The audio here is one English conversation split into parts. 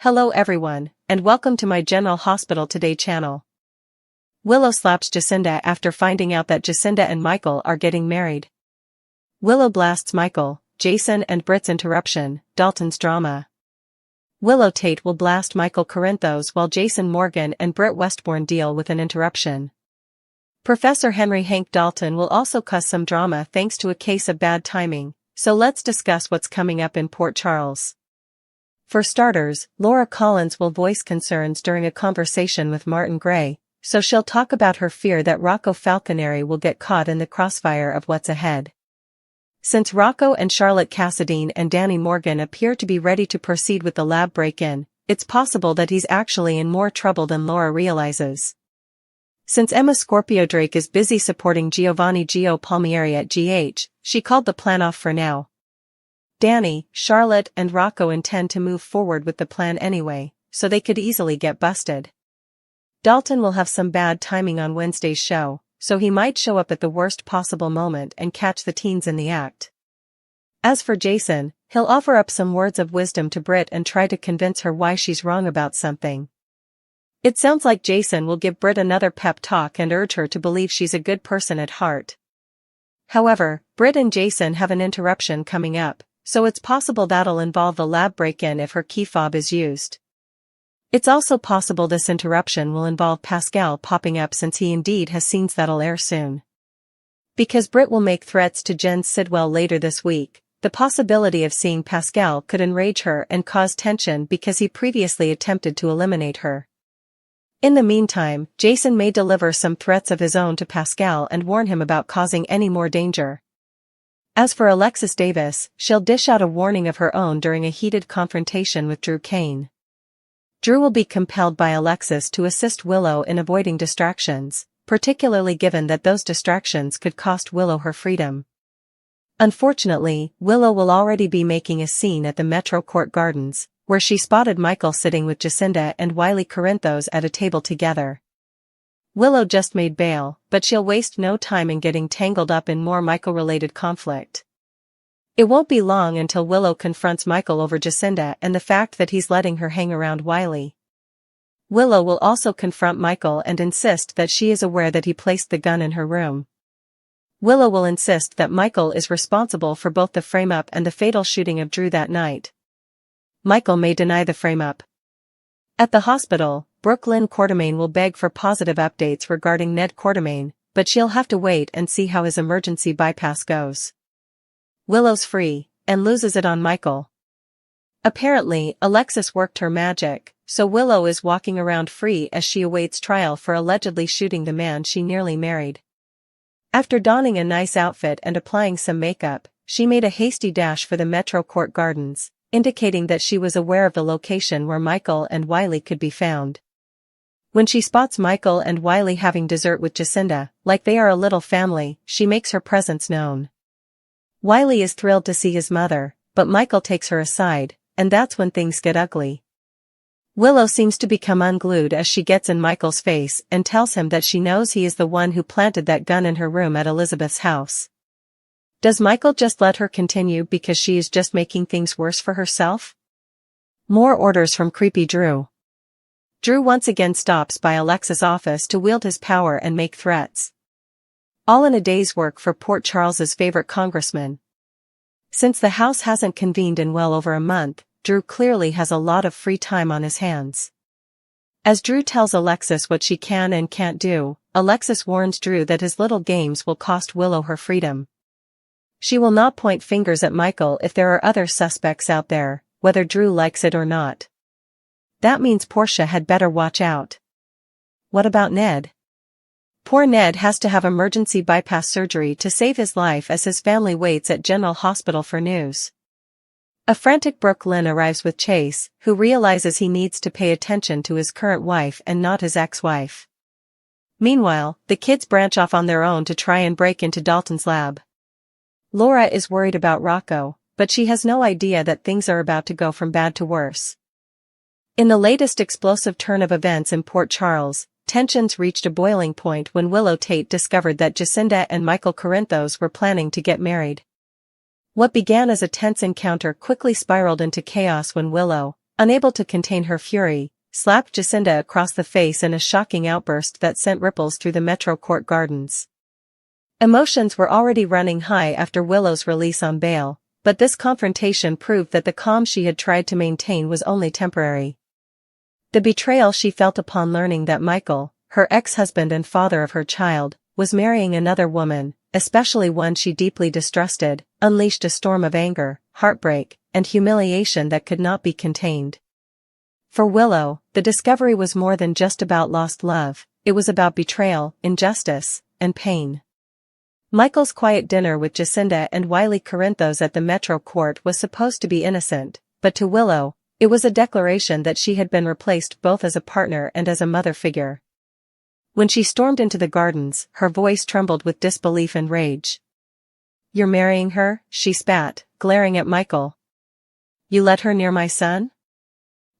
Hello everyone, and welcome to my General Hospital Today channel. Willow slaps Jacinda after finding out that Jacinda and Michael are getting married. Willow blasts Michael, Jason and Britt's interruption, Dalton's drama. Willow Tate will blast Michael Corinthos while Jason Morgan and Britt Westbourne deal with an interruption. Professor Henry Hank Dalton will also cause some drama thanks to a case of bad timing, so let's discuss what's coming up in Port Charles. For starters, Laura Collins will voice concerns during a conversation with Martin Gray, so she'll talk about her fear that Rocco Falconeri will get caught in the crossfire of what's ahead. Since Rocco and Charlotte Cassadine and Danny Morgan appear to be ready to proceed with the lab break-in, it's possible that he's actually in more trouble than Laura realizes. Since Emma Scorpio Drake is busy supporting Giovanni Gio Palmieri at GH, she called the plan off for now. Danny, Charlotte and Rocco intend to move forward with the plan anyway, so they could easily get busted. Dalton will have some bad timing on Wednesday's show, so he might show up at the worst possible moment and catch the teens in the act. As for Jason, he'll offer up some words of wisdom to Britt and try to convince her why she's wrong about something. It sounds like Jason will give Britt another pep talk and urge her to believe she's a good person at heart. However, Britt and Jason have an interruption coming up, so it's possible that'll involve the lab break-in if her key fob is used. It's also possible this interruption will involve Pascal popping up since he indeed has scenes that'll air soon. Because Britt will make threats to Jen Sidwell later this week, the possibility of seeing Pascal could enrage her and cause tension because he previously attempted to eliminate her. In the meantime, Jason may deliver some threats of his own to Pascal and warn him about causing any more danger. As for Alexis Davis, she'll dish out a warning of her own during a heated confrontation with Drew Kane. Drew will be compelled by Alexis to assist Willow in avoiding distractions, particularly given that those distractions could cost Willow her freedom. Unfortunately, Willow will already be making a scene at the Metro Court Gardens, where she spotted Michael sitting with Jacinda and Wiley Corinthos at a table together. Willow just made bail, but she'll waste no time in getting tangled up in more Michael-related conflict. It won't be long until Willow confronts Michael over Jacinda and the fact that he's letting her hang around Wiley. Willow will also confront Michael and insist that she is aware that he placed the gun in her room. Willow will insist that Michael is responsible for both the frame-up and the fatal shooting of Drew that night. Michael may deny the frame-up. At the hospital, Brooklyn Quartermain will beg for positive updates regarding Ned Quartermain, but she'll have to wait and see how his emergency bypass goes. Willow's free, and loses it on Michael. Apparently, Alexis worked her magic, so Willow is walking around free as she awaits trial for allegedly shooting the man she nearly married. After donning a nice outfit and applying some makeup, she made a hasty dash for the Metro Court Gardens, indicating that she was aware of the location where Michael and Wiley could be found. When she spots Michael and Wiley having dessert with Jacinda, like they are a little family, she makes her presence known. Wiley is thrilled to see his mother, but Michael takes her aside, and that's when things get ugly. Willow seems to become unglued as she gets in Michael's face and tells him that she knows he is the one who planted that gun in her room at Elizabeth's house. Does Michael just let her continue because she is just making things worse for herself? More orders from creepy Drew. Drew once again stops by Alexis' office to wield his power and make threats. All in a day's work for Port Charles's favorite congressman. Since the House hasn't convened in well over a month, Drew clearly has a lot of free time on his hands. As Drew tells Alexis what she can and can't do, Alexis warns Drew that his little games will cost Willow her freedom. She will not point fingers at Michael if there are other suspects out there, whether Drew likes it or not. That means Portia had better watch out. What about Ned? Poor Ned has to have emergency bypass surgery to save his life as his family waits at General Hospital for news. A frantic Brooklyn arrives with Chase, who realizes he needs to pay attention to his current wife and not his ex-wife. Meanwhile, the kids branch off on their own to try and break into Dalton's lab. Laura is worried about Rocco, but she has no idea that things are about to go from bad to worse. In the latest explosive turn of events in Port Charles, tensions reached a boiling point when Willow Tate discovered that Jacinda and Michael Corinthos were planning to get married. What began as a tense encounter quickly spiraled into chaos when Willow, unable to contain her fury, slapped Jacinda across the face in a shocking outburst that sent ripples through the Metro Court gardens. Emotions were already running high after Willow's release on bail, but this confrontation proved that the calm she had tried to maintain was only temporary. The betrayal she felt upon learning that Michael, her ex-husband and father of her child, was marrying another woman, especially one she deeply distrusted, unleashed a storm of anger, heartbreak, and humiliation that could not be contained. For Willow, the discovery was more than just about lost love, it was about betrayal, injustice, and pain. Michael's quiet dinner with Jacinda and wily Corinthos at the Metro Court was supposed to be innocent, but to Willow, it was a declaration that she had been replaced both as a partner and as a mother figure. When she stormed into the gardens, her voice trembled with disbelief and rage. "You're marrying her?" she spat, glaring at Michael. "You let her near my son?"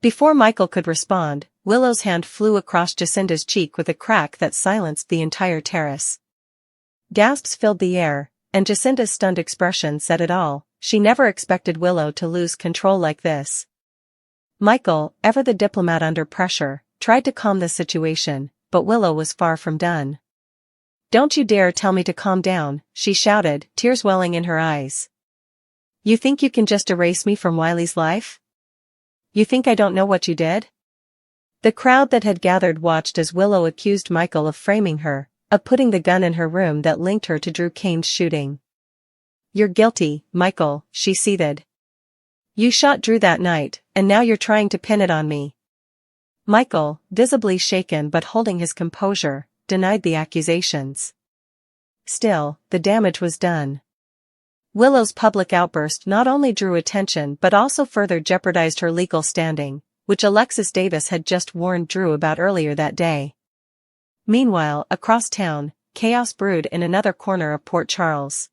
Before Michael could respond, Willow's hand flew across Jacinda's cheek with a crack that silenced the entire terrace. Gasps filled the air, and Jacinda's stunned expression said it all. She never expected Willow to lose control like this. Michael, ever the diplomat under pressure, tried to calm the situation, but Willow was far from done. "Don't you dare tell me to calm down," she shouted, tears welling in her eyes. "You think you can just erase me from Wiley's life? You think I don't know what you did?" The crowd that had gathered watched as Willow accused Michael of framing her, of putting the gun in her room that linked her to Drew Kane's shooting. "You're guilty, Michael," she seethed. "You shot Drew that night, and now you're trying to pin it on me." Michael, visibly shaken but holding his composure, denied the accusations. Still, the damage was done. Willow's public outburst not only drew attention but also further jeopardized her legal standing, which Alexis Davis had just warned Drew about earlier that day. Meanwhile, across town, chaos brewed in another corner of Port Charles.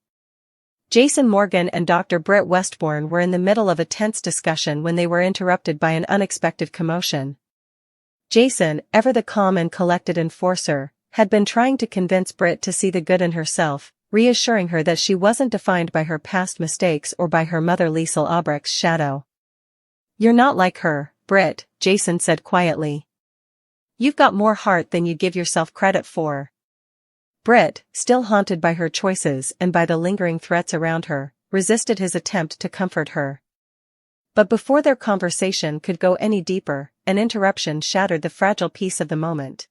Jason Morgan and Dr. Britt Westbourne were in the middle of a tense discussion when they were interrupted by an unexpected commotion. Jason, ever the calm and collected enforcer, had been trying to convince Britt to see the good in herself, reassuring her that she wasn't defined by her past mistakes or by her mother Liesl Albrecht's shadow. "You're not like her, Britt," Jason said quietly. "You've got more heart than you give yourself credit for." Britt, still haunted by her choices and by the lingering threats around her, resisted his attempt to comfort her. But before their conversation could go any deeper, an interruption shattered the fragile peace of the moment.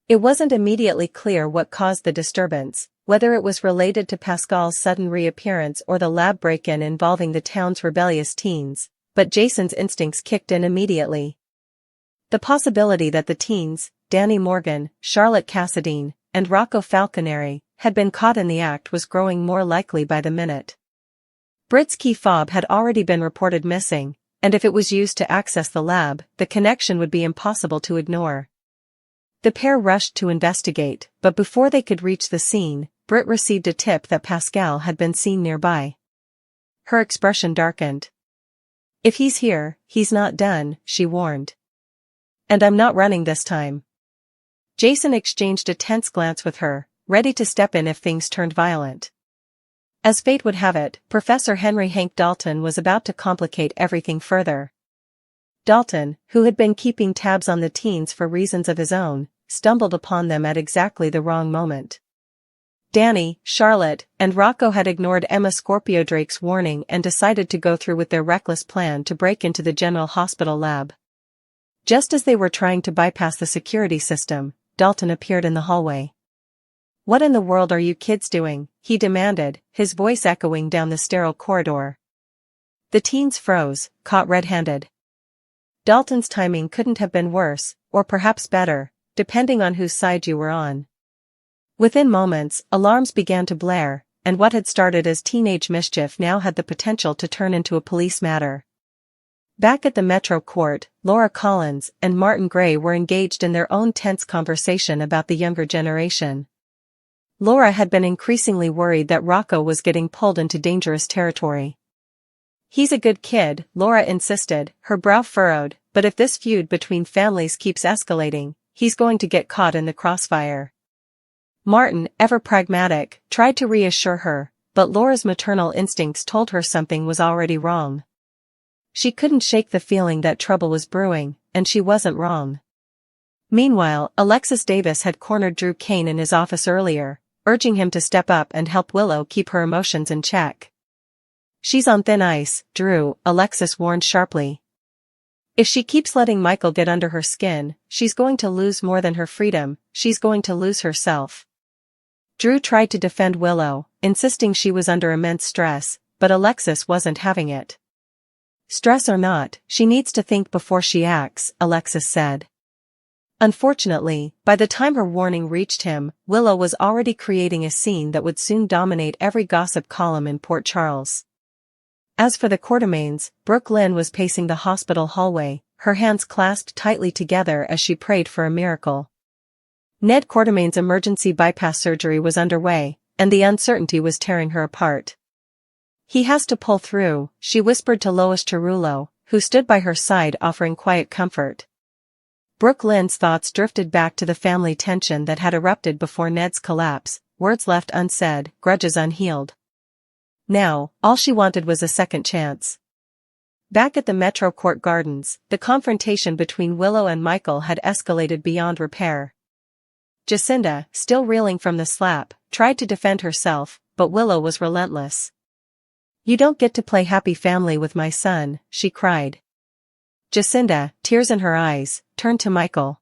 It wasn't immediately clear what caused the disturbance, whether it was related to Pascal's sudden reappearance or the lab break-in involving the town's rebellious teens, but Jason's instincts kicked in immediately. The possibility that the teens, Danny Morgan, Charlotte Cassadine, and Rocco Falconeri, had been caught in the act was growing more likely by the minute. Britt's key fob had already been reported missing, and if it was used to access the lab, the connection would be impossible to ignore. The pair rushed to investigate, but before they could reach the scene, Britt received a tip that Pascal had been seen nearby. Her expression darkened. "If he's here, he's not done," she warned. "And I'm not running this time." Jason exchanged a tense glance with her, ready to step in if things turned violent. As fate would have it, Professor Henry Hank Dalton was about to complicate everything further. Dalton, who had been keeping tabs on the teens for reasons of his own, stumbled upon them at exactly the wrong moment. Danny, Charlotte, and Rocco had ignored Emma Scorpio Drake's warning and decided to go through with their reckless plan to break into the General Hospital lab. Just as they were trying to bypass the security system, Dalton appeared in the hallway. "What in the world are you kids doing?" he demanded, his voice echoing down the sterile corridor. The teens froze, caught red-handed. Dalton's timing couldn't have been worse, or perhaps better, depending on whose side you were on. Within moments, alarms began to blare, and what had started as teenage mischief now had the potential to turn into a police matter. Back at the Metro Court, Laura Collins and Martin Gray were engaged in their own tense conversation about the younger generation. Laura had been increasingly worried that Rocco was getting pulled into dangerous territory. "He's a good kid," Laura insisted, her brow furrowed, "but if this feud between families keeps escalating, he's going to get caught in the crossfire." Martin, ever pragmatic, tried to reassure her, but Laura's maternal instincts told her something was already wrong. She couldn't shake the feeling that trouble was brewing, and she wasn't wrong. Meanwhile, Alexis Davis had cornered Drew Kane in his office earlier, urging him to step up and help Willow keep her emotions in check. "She's on thin ice, Drew," Alexis warned sharply. "If she keeps letting Michael get under her skin, she's going to lose more than her freedom, she's going to lose herself." Drew tried to defend Willow, insisting she was under immense stress, but Alexis wasn't having it. "Stress or not, she needs to think before she acts," Alexis said. Unfortunately, by the time her warning reached him, Willow was already creating a scene that would soon dominate every gossip column in Port Charles. As for the Quartermaines, Brooke Lynn was pacing the hospital hallway, her hands clasped tightly together as she prayed for a miracle. Ned Quartermaine's emergency bypass surgery was underway, and the uncertainty was tearing her apart. "He has to pull through," she whispered to Lois Cerullo, who stood by her side offering quiet comfort. Brooke Lynn's thoughts drifted back to the family tension that had erupted before Ned's collapse, words left unsaid, grudges unhealed. Now, all she wanted was a second chance. Back at the Metro Court Gardens, the confrontation between Willow and Michael had escalated beyond repair. Jacinda, still reeling from the slap, tried to defend herself, but Willow was relentless. "You don't get to play happy family with my son," she cried. Jacinda, tears in her eyes, turned to Michael.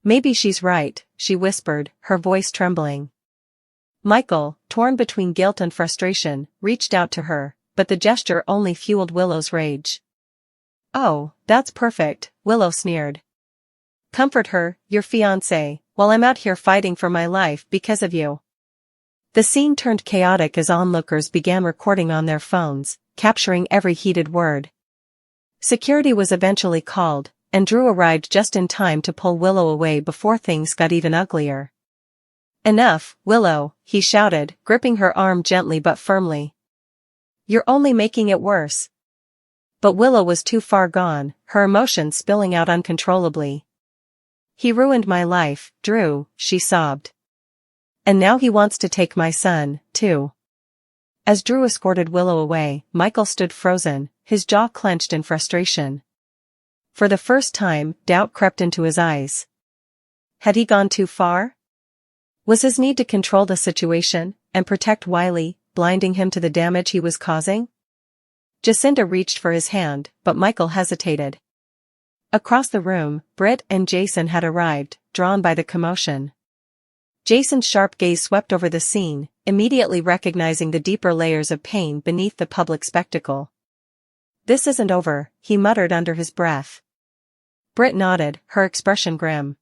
"Maybe she's right," she whispered, her voice trembling. Michael, torn between guilt and frustration, reached out to her, but the gesture only fueled Willow's rage. "Oh, that's perfect," Willow sneered. "Comfort her, your fiancé, while I'm out here fighting for my life because of you." The scene turned chaotic as onlookers began recording on their phones, capturing every heated word. Security was eventually called, and Drew arrived just in time to pull Willow away before things got even uglier. "Enough, Willow," he shouted, gripping her arm gently but firmly. "You're only making it worse." But Willow was too far gone, her emotions spilling out uncontrollably. "He ruined my life, Drew," she sobbed. "And now he wants to take my son, too." As Drew escorted Willow away, Michael stood frozen, his jaw clenched in frustration. For the first time, doubt crept into his eyes. Had he gone too far? Was his need to control the situation and protect Wiley blinding him to the damage he was causing? Jacinda reached for his hand, but Michael hesitated. Across the room, Britt and Jason had arrived, drawn by the commotion. Jason's sharp gaze swept over the scene, immediately recognizing the deeper layers of pain beneath the public spectacle. "This isn't over," he muttered under his breath. Britt nodded, her expression grim.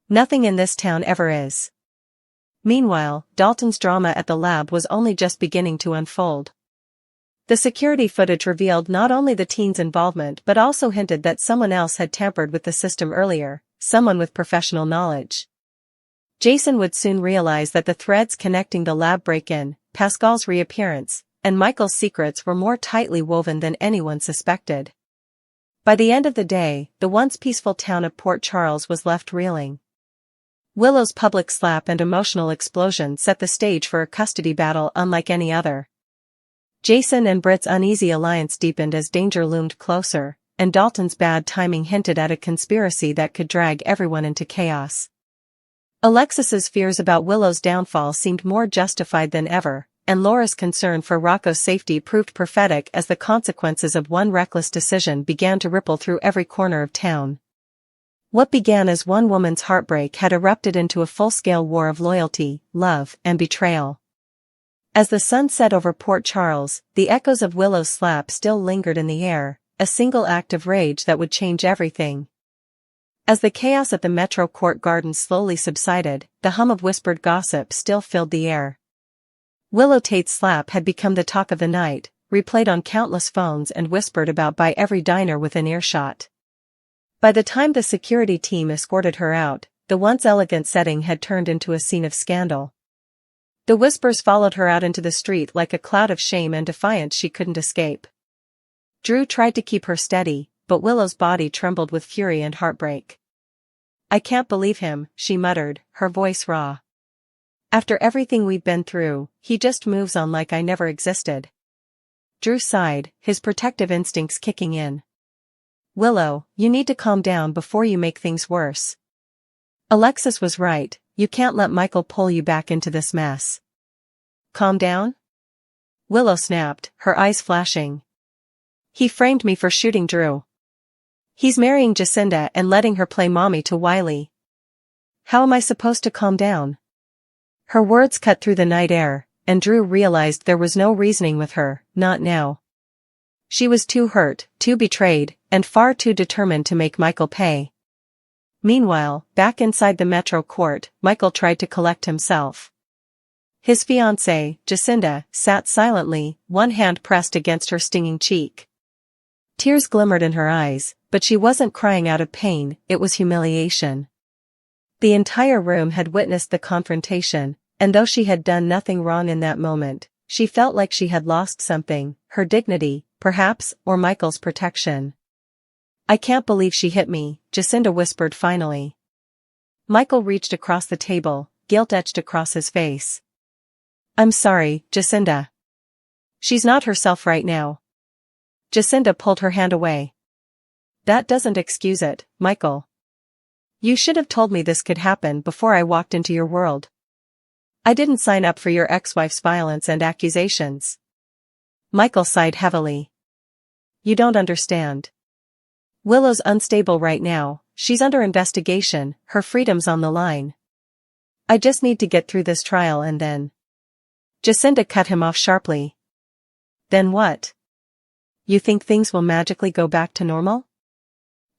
"Nothing in this town ever is." Meanwhile, Dalton's drama at the lab was only just beginning to unfold. The security footage revealed not only the teen's involvement but also hinted that someone else had tampered with the system earlier, someone with professional knowledge. Jason would soon realize that the threads connecting the lab break-in, Pascal's reappearance, and Michael's secrets were more tightly woven than anyone suspected. By the end of the day, the once peaceful town of Port Charles was left reeling. Willow's public slap and emotional explosion set the stage for a custody battle unlike any other. Jason and Britt's uneasy alliance deepened as danger loomed closer, and Dalton's bad timing hinted at a conspiracy that could drag everyone into chaos. Alexis's fears about Willow's downfall seemed more justified than ever, and Laura's concern for Rocco's safety proved prophetic as the consequences of one reckless decision began to ripple through every corner of town. What began as one woman's heartbreak had erupted into a full-scale war of loyalty, love, and betrayal. As the sun set over Port Charles, the echoes of Willow's slap still lingered in the air, a single act of rage that would change everything. As the chaos at the Metro Court Gardens slowly subsided, the hum of whispered gossip still filled the air. Willow Tate's slap had become the talk of the night, replayed on countless phones and whispered about by every diner within earshot. By the time the security team escorted her out, the once elegant setting had turned into a scene of scandal. The whispers followed her out into the street like a cloud of shame and defiance she couldn't escape. Drew tried to keep her steady, but Willow's body trembled with fury and heartbreak. "I can't believe him," she muttered, her voice raw. "After everything we've been through, he just moves on like I never existed." Drew sighed, his protective instincts kicking in. Willow, you need to calm down before you make things worse. Alexis was right, you can't let Michael pull you back into this mess. Calm down? Willow snapped, her eyes flashing. He framed me for shooting Drew. He's marrying Jacinda and letting her play mommy to Wiley. How am I supposed to calm down? Her words cut through the night air, and Drew realized there was no reasoning with her, not now. She was too hurt, too betrayed, and far too determined to make Michael pay. Meanwhile, back inside the Metro court, Michael tried to collect himself. His fiancée, Jacinda, sat silently, one hand pressed against her stinging cheek. Tears glimmered in her eyes, but she wasn't crying out of pain, it was humiliation. The entire room had witnessed the confrontation, and though she had done nothing wrong in that moment, she felt like she had lost something, her dignity, perhaps, or Michael's protection. I can't believe she hit me, Jacinda whispered finally. Michael reached across the table, guilt etched across his face. I'm sorry, Jacinda. She's not herself right now. Jacinda pulled her hand away. That doesn't excuse it, Michael. You should have told me this could happen before I walked into your world. I didn't sign up for your ex-wife's violence and accusations. Michael sighed heavily. You don't understand. Willow's unstable right now, she's under investigation, her freedom's on the line. I just need to get through this trial and then. Jacinda cut him off sharply. Then what? You think things will magically go back to normal?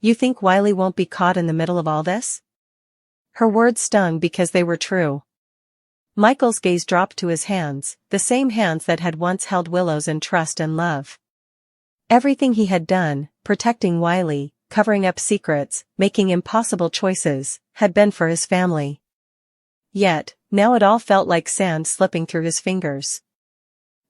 You think Wiley won't be caught in the middle of all this? Her words stung because they were true. Michael's gaze dropped to his hands, the same hands that had once held Willow's in trust and love. Everything he had done, protecting Wiley, covering up secrets, making impossible choices, had been for his family. Yet, now it all felt like sand slipping through his fingers.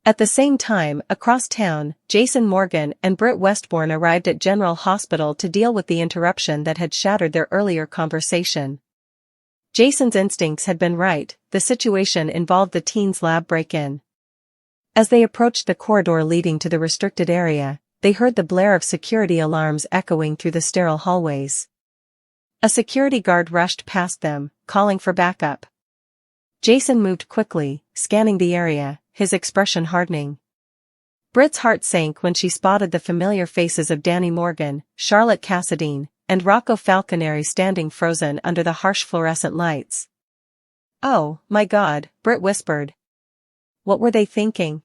At the same time, across town, Jason Morgan and Britt Westbourne arrived at General Hospital to deal with the interruption that had shattered their earlier conversation. Jason's instincts had been right, the situation involved the teens' lab break-in. As they approached the corridor leading to the restricted area, they heard the blare of security alarms echoing through the sterile hallways. A security guard rushed past them, calling for backup. Jason moved quickly, scanning the area, his expression hardening. Britt's heart sank when she spotted the familiar faces of Danny Morgan, Charlotte Cassadine, and Rocco Falconeri standing frozen under the harsh fluorescent lights. Oh, my God, Britt whispered. What were they thinking?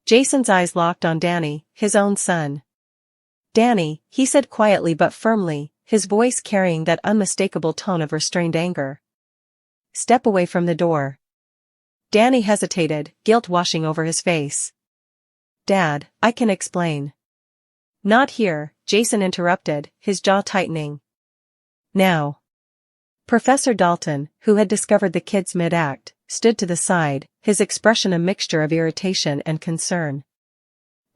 Jason's eyes locked on Danny, his own son. Danny, he said quietly but firmly, his voice carrying that unmistakable tone of restrained anger. Step away from the door. Danny hesitated, guilt washing over his face. Dad, I can explain. Not here, Jason interrupted, his jaw tightening. Now. Professor Dalton, who had discovered the kids mid-act, stood to the side, his expression a mixture of irritation and concern.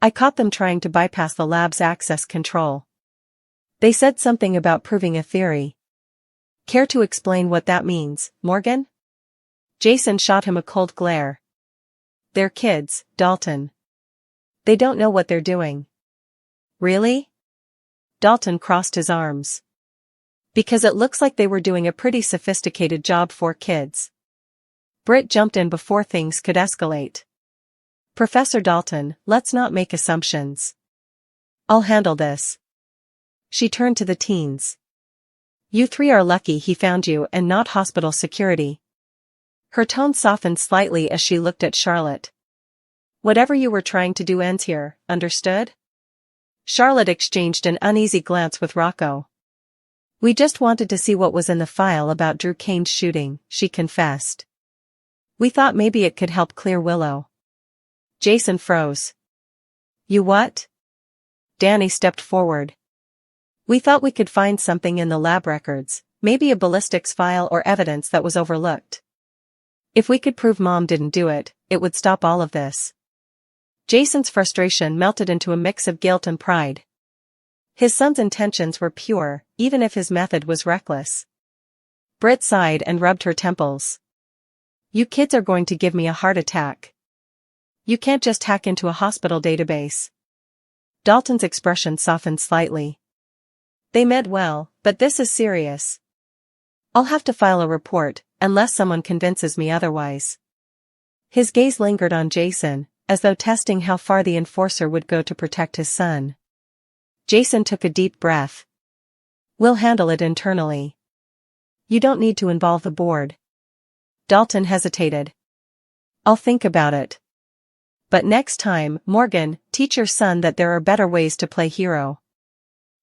I caught them trying to bypass the lab's access control. They said something about proving a theory. Care to explain what that means, Morgan? Jason shot him a cold glare. They're kids, Dalton. They don't know what they're doing. Really? Dalton crossed his arms. Because it looks like they were doing a pretty sophisticated job for kids. Britt jumped in before things could escalate. Professor Dalton, let's not make assumptions. I'll handle this. She turned to the teens. You three are lucky he found you and not hospital security. Her tone softened slightly as she looked at Charlotte. Whatever you were trying to do ends here, understood? Charlotte exchanged an uneasy glance with Rocco. We just wanted to see what was in the file about Drew Kane's shooting, she confessed. We thought maybe it could help clear Willow. Jason froze. You what? Danny stepped forward. We thought we could find something in the lab records, maybe a ballistics file or evidence that was overlooked. If we could prove Mom didn't do it, it would stop all of this. Jason's frustration melted into a mix of guilt and pride. His son's intentions were pure, even if his method was reckless. Britt sighed and rubbed her temples. You kids are going to give me a heart attack. You can't just hack into a hospital database. Dalton's expression softened slightly. They meant well, but this is serious. I'll have to file a report, unless someone convinces me otherwise. His gaze lingered on Jason, as though testing how far the enforcer would go to protect his son. Jason took a deep breath. We'll handle it internally. You don't need to involve the board. Dalton hesitated. I'll think about it. But next time, Morgan, teach your son that there are better ways to play hero.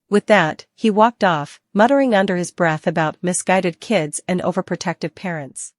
With that, he walked off, muttering under his breath about misguided kids and overprotective parents.